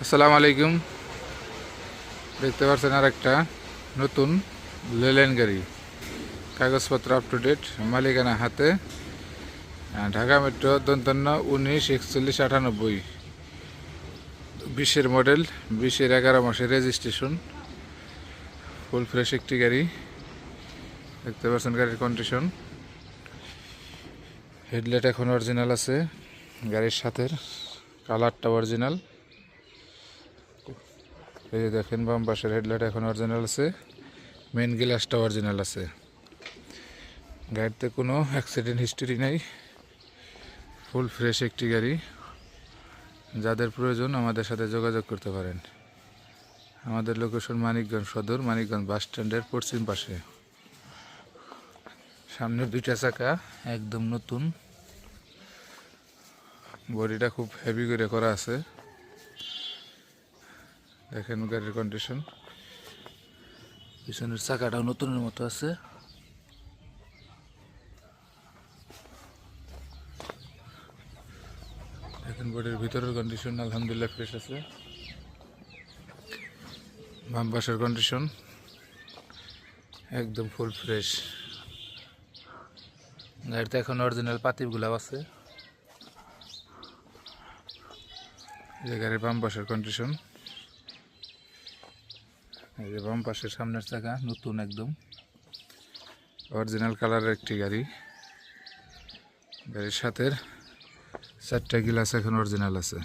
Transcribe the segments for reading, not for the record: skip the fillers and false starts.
আসসালামু আলাইকুম। দেখতে পাচ্ছেন আর একটা নতুন লেলেন গাড়ি, কাগজপত্র আপ টু ডেট, মালিকানা হাতে, ঢাকা মেট্রো 194198, 20-এর মডেল, 20-এর 11 মাসের রেজিস্ট্রেশন, ফুল ফ্রেশ একটি গাড়ি। দেখতে পাচ্ছেন গাড়ির কন্ডিশন, হেডলাইট এখন অরিজিনাল আছে, গাড়ির সাথে কালারটা অরিজিনাল। এই যে দেখেন বাম পাশের হেডলাইট এখন অরিজিনাল আছে, মেন গ্লাসটা অরিজিনাল আছে। গাড়িতে কোনো অ্যাক্সিডেন্ট হিস্টরি নাই, ফুল ফ্রেশ একটি গাড়ি। যাদের প্রয়োজন আমাদের সাথে যোগাযোগ করতে পারেন। আমাদের লোকেশন মানিকগঞ্জ সদর, মানিকগঞ্জ বাস স্ট্যান্ডের পশ্চিম পাশে। সামনের দুইটা চাকা একদম নতুন, বডিটা খুব হেভি করে করা আছে। দেখেন গাড়ির কন্ডিশন, পিছনের চাকাটাও নতুনের মতো আছে। দেখেন বডির ভিতরের কন্ডিশন আলহামদুলিল্লাহ ফ্রেশ আছে। বাম পাশের কন্ডিশন একদম ফুল ফ্রেশ। গাড়িতে এখন অরিজিনাল পাতিগুলো আছে। এই গাড়ির বাম পাশের কন্ডিশন, এই যে বাম পাশের সামনের চাকা নতুন একদম অরিজিনাল কালারের একটি গাড়ি। গাড়ির সাথে 4টা গ্লাস এখন অরিজিনাল আছে।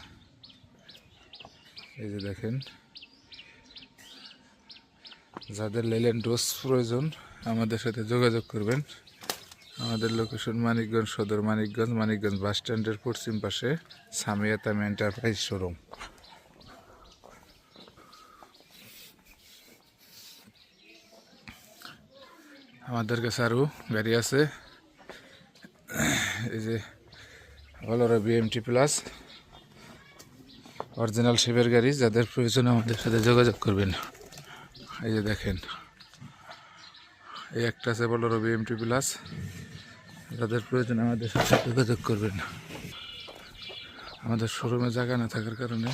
এই যে দেখেন, যাদের লেলেন ডোজ প্রয়োজন আমাদের সাথে যোগাযোগ করবেন। আমাদের লোকেশন মানিকগঞ্জ সদর, মানিকগঞ্জ বাস স্ট্যান্ডের পশ্চিম পাশে, সামিয়া তামি এন্টারপ্রাইজ শোরুম। আমাদের কাছে আরও গাড়ি আছে, এই যে বলোরা বিএমটি প্লাস অরিজিনাল শেপের গাড়ি। যাদের প্রয়োজন আমাদের সাথে যোগাযোগ করবেন। এই যে দেখেন, এই একটা আছে বলোরা বিএমটি প্লাস, যাদের প্রয়োজন আমাদের সাথে যোগাযোগ করবেন। আমাদের শোরুমে জায়গা না থাকার কারণে